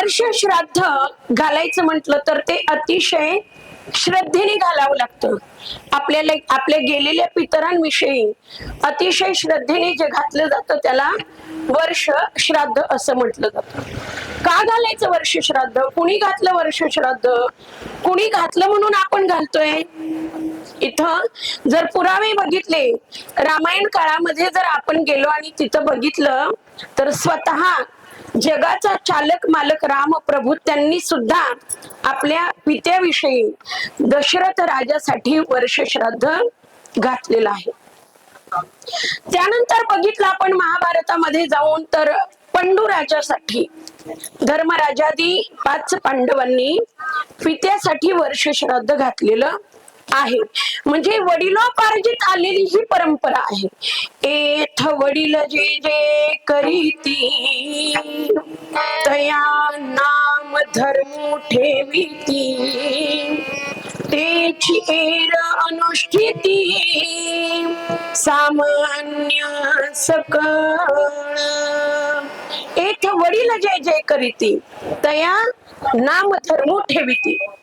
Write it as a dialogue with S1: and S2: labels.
S1: वर्ष श्राद्ध घालायचं म्हटलं तर ते अतिशय श्रद्धेने घालावं लागतं. आपल्याला आपल्या गेलेल्या पितरांविषयी अतिशय श्रद्धेने जे घातलं जातं त्याला वर्ष श्राद्ध असं म्हटलं जातं. का घालायचं वर्ष श्राद्ध? कुणी घातलं वर्ष श्राद्ध? कुणी घातलं म्हणून आपण घालतोय? इथं जर पुरावे बघितले, रामायण काळामध्ये जर आपण गेलो आणि तिथं बघितलं तर स्वतः जगाचा चालक मालक राम प्रभू त्यांनी सुद्धा आपल्या पित्याविषयी दशरथ राजासाठी वर्ष श्राद्ध घातलेलं आहे. त्यानंतर बघितलं आपण महाभारतामध्ये जाऊन तर पंडू राजासाठी धर्मराजादी 5 पांडवांनी पित्यासाठी वर्ष श्राद्ध घातलेलं आहे. म्हणजे वडिलोपार्जित आलेली ही परंपरा आहे. एथ वडील जे जे करीती तया नाम धर्म ठेवीती तेची एर अनुष्ठिती सामान्य सकळ. एथ वडील जे जे करीती तया नाम धर्म ठेवीती.